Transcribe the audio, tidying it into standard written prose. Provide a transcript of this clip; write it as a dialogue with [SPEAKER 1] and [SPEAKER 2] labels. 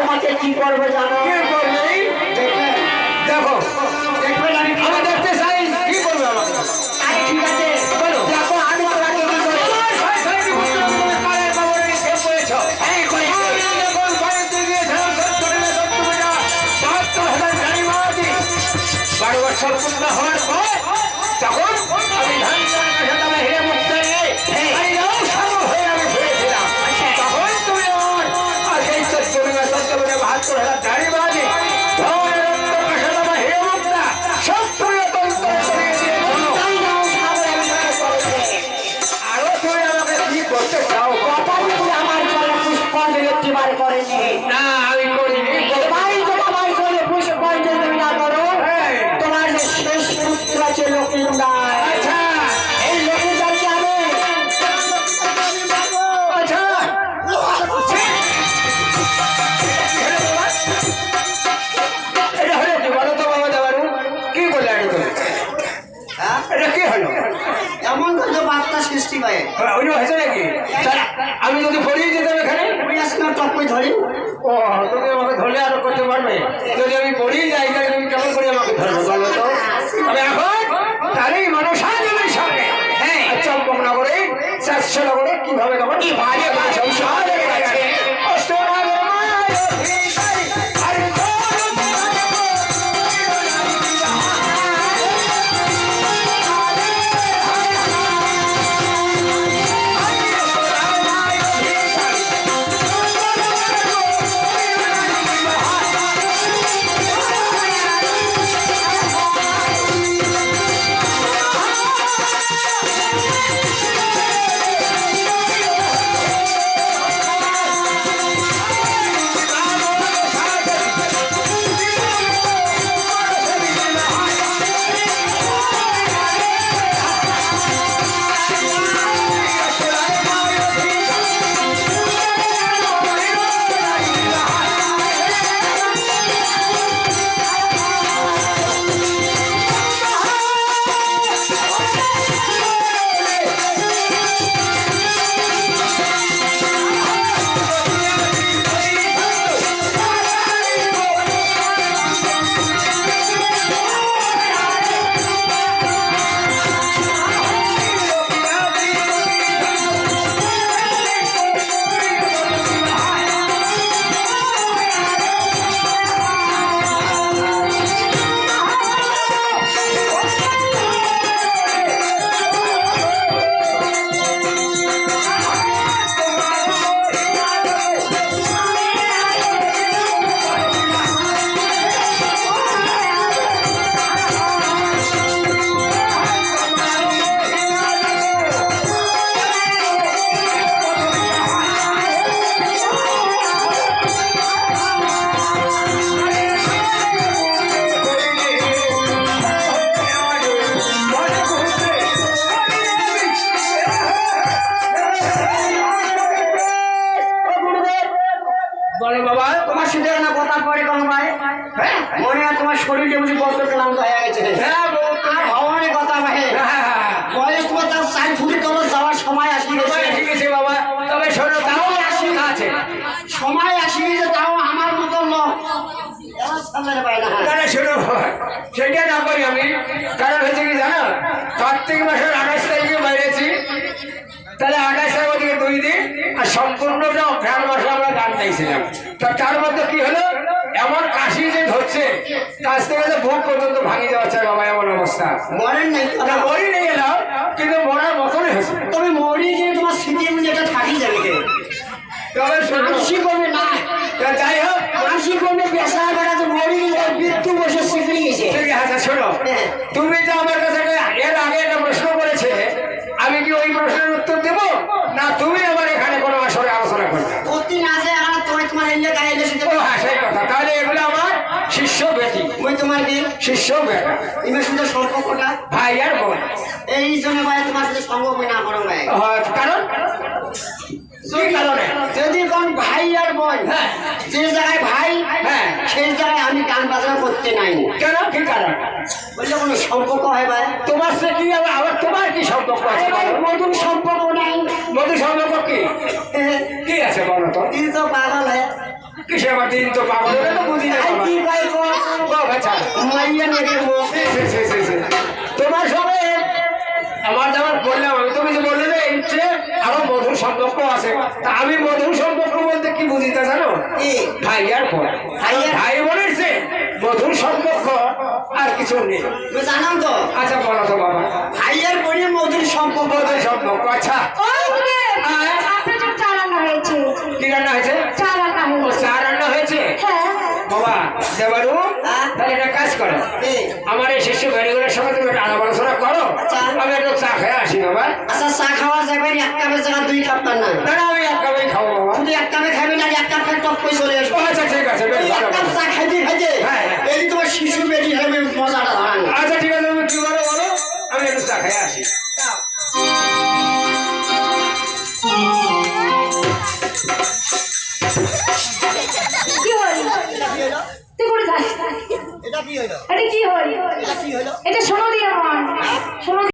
[SPEAKER 1] তোমাকে কি করবো জানো?
[SPEAKER 2] কি করবে? দেখো দেখবেন আমি দেখতে চাই কি করবে আমাকে।
[SPEAKER 1] আরে ঠিক আছে
[SPEAKER 2] বলো।
[SPEAKER 1] দেখো আমি তোমাকে কি করে
[SPEAKER 2] সম্পূর্ণ হওয়ার পর তখন আমি ধান হিরে মুক্ত হয়ে আমি ঘুরেছিলাম। তখন তুমি আমার সেই চোদ্দ ভাত করে দাঁড়িয়ে বাজি হিরে মুক্তা সব তুমি আরো তুমি আমাকে কি করতে চাও?
[SPEAKER 1] কথা বলে আমার গলে পুষ্পাঞ্জলি একটিবার করেনি।
[SPEAKER 2] না আমি করিনি।
[SPEAKER 1] ভাই যদি আমার গলে পুষ্পাঞ্জলি তুমি না করো তোমার যে শেষ পুত্র আছে লক্ষ্মীন্দার,
[SPEAKER 2] আচ্ছা
[SPEAKER 1] এই লক্ষ্মীন্দারকে আমি
[SPEAKER 2] আচ্ছা এটা হলো কি বলো তো বাবা দেবারু? কি করলে এটা তুমি? এটা কি হলো?
[SPEAKER 1] এমন কোনো বার্তা সৃষ্টি করে
[SPEAKER 2] ওই হয়েছে নাকি? আমি যদি পড়িয়ে যেতাম এখানে
[SPEAKER 1] তুমি আসলে টপ করে ধরি।
[SPEAKER 2] ও তুমি আমাকে ধরলে আরো করতে পারবে? যদি আমি পড়িয়ে যাই তাহলে তুমি কেমন করে আমাকে ধরবে বলো তো? তবে এখন তারই মানুষ আজমের সঙ্গে চম্পক নগরে চারশো নগরে কিভাবে তখন কি ভারী সংসার আছে বলো বাবা।
[SPEAKER 1] তোমার সাথে না কথা পড়ে কোনো ভাই মনে হয় তোমার শরীরে বুঝি বদ্ধ ক্লান্ত হয়ে গেছে।
[SPEAKER 2] হ্যাঁ
[SPEAKER 1] আর ভগবানের কথা ভাই বয়স তোমার তার 4 ফুট তলে যাওয়ার সময় আসি গেছে।
[SPEAKER 2] ঠিক আছে বাবা। তবে শোনো তাও আসি আছে
[SPEAKER 1] সময় আসি গেছে তাও আমার মতো লোক
[SPEAKER 2] তাহলে শোনো সেটা না করি আমি। কারণ হয়েছে কি জানো, কার্তিক মাসের 28 তারিখে বাইরেছি, তাহলে 28 তারিখ থেকে 2 দিন আর সম্পূর্ণটা অঘ্রাণ মাসে আমরা গান গাইছিলাম। তার মধ্যে কি হলো, এমন কাশি যে ধরছে কাছ থেকে বুক পর্যন্ত ভাঙি যাচ্ছে বাবা, এমন অবস্থা।
[SPEAKER 1] মরেন নাই
[SPEAKER 2] মরি নেই এলাম কিন্তু মরার মতনই হয়েছে।
[SPEAKER 1] তবে মরি যে তোমার স্মৃতির মধ্যে এটা থাকি যাবে
[SPEAKER 2] তবে
[SPEAKER 1] মানসি করবে না,
[SPEAKER 2] যাই হোক
[SPEAKER 1] মানসি করবে পেশা বেড়া তো মরি মৃত্যু বসে শিখে গেছে।
[SPEAKER 2] ঠিক আছে শোনো, তুমি যে আমার কাছে এর আগে একটা প্রশ্ন করেছে, আমি কি ওই প্রশ্নের উত্তর দেবো না তুমি আমার এখানে কোনো আসরে আলোচনা করবে?
[SPEAKER 1] প্রতিদিন আসে আর তোমার এলে গায়ে এসে দেবো।
[SPEAKER 2] হ্যাঁ সেই কথা। তাহলে এগুলো আমার শিষ্য বেটি।
[SPEAKER 1] ওই তোমার কি
[SPEAKER 2] শিষ্য বেটা,
[SPEAKER 1] তোমার সাথে সম্পর্কটা
[SPEAKER 2] ভাই আর বোন।
[SPEAKER 1] এই জন্য ভাই তোমার সাথে সম্পর্ক না করো ভাই।
[SPEAKER 2] কারণ কি কারণে?
[SPEAKER 1] যদি কোন ভাই আর বোন যে জায়গায় ভাই সেই জায়গায় আমি গান বাজনা করতে নাই।
[SPEAKER 2] কেন কি কারণ?
[SPEAKER 1] বললে কোনো সম্পর্ক হয় ভাই?
[SPEAKER 2] তোমার সাথে কি আবার তোমার কি সম্পর্ক আছে?
[SPEAKER 1] মধুর সম্পর্ক নাই।
[SPEAKER 2] মধু সম্পর্ক কি কি আছে বলো তো?
[SPEAKER 1] তুই তো পাগল হয়
[SPEAKER 2] কিসে আমার দিন তো পাগল হলে তো বুঝি না
[SPEAKER 1] আর
[SPEAKER 2] বাবা।
[SPEAKER 1] কি কয় গো?
[SPEAKER 2] ও বাচ্চা
[SPEAKER 1] মাইয়া মেরে গো।
[SPEAKER 2] তোমার সঙ্গে আমার যেমন বললাম আমি তুমি যে বললে যে ইচ্ছে আরো মধুর সম্পর্ক আছে তা আমি মধুর সম্পর্ক বলতে কি বুঝি তা জানো
[SPEAKER 1] কি?
[SPEAKER 2] ভাই আর বোন ভাই বোনের যে মধুর সম্পর্ক আর কিছু নেই
[SPEAKER 1] তুমি জানাম তো
[SPEAKER 2] আচ্ছা বলো তো বাবা
[SPEAKER 1] ভাইয়ের বোনের মধুর সম্পর্ক।
[SPEAKER 2] মধুর সম্পর্ক আচ্ছা
[SPEAKER 3] ওই যে আপনার জন্য চা রান্না হয়েছে।
[SPEAKER 2] কি রান্না হয়েছে
[SPEAKER 3] চা রান্না
[SPEAKER 2] ও
[SPEAKER 3] হয়েছে।
[SPEAKER 2] চা রান্না হয়েছে
[SPEAKER 3] হ্যাঁ।
[SPEAKER 2] বাবা দেবারু
[SPEAKER 1] হ্যাঁ?
[SPEAKER 2] তাহলে একটা কাজ করো
[SPEAKER 1] কি?
[SPEAKER 2] আমার এই শিশু গাড়িগুলোর সঙ্গে তুমি একটা আলাপ আলোচনা করো
[SPEAKER 1] আচ্ছা।
[SPEAKER 2] আমি একটু চা খেয়ে আসি বাবা
[SPEAKER 1] আচ্ছা চা খাওয়া যাবে এক কাপের জায়গা 2 কাপ তার না
[SPEAKER 2] না না আমি এক কাপেই খাবো বাবা
[SPEAKER 1] শুধু এক কাপে খাবি না এক কাপ খাই টপ করে চলে আসবো।
[SPEAKER 2] ও আচ্ছা ঠিক আছে বেশ
[SPEAKER 1] এই এক
[SPEAKER 2] ভালো
[SPEAKER 1] কাপ চা খাইতে খাইতে
[SPEAKER 2] হ্যাঁ।
[SPEAKER 1] এই তোমার শিশু বেটি হবে মজাটা ধরান।
[SPEAKER 2] আচ্ছা ঠিক আছে তুমি কি বলো বলো আমি একটু চা খেয়ে আসি
[SPEAKER 3] কি হল? তুই করে যাস।
[SPEAKER 1] এটা কি হলো?
[SPEAKER 3] এটা কি হল?
[SPEAKER 1] এটা কি হলো?
[SPEAKER 3] এটা শোনো দিয়ে আমার। শোনো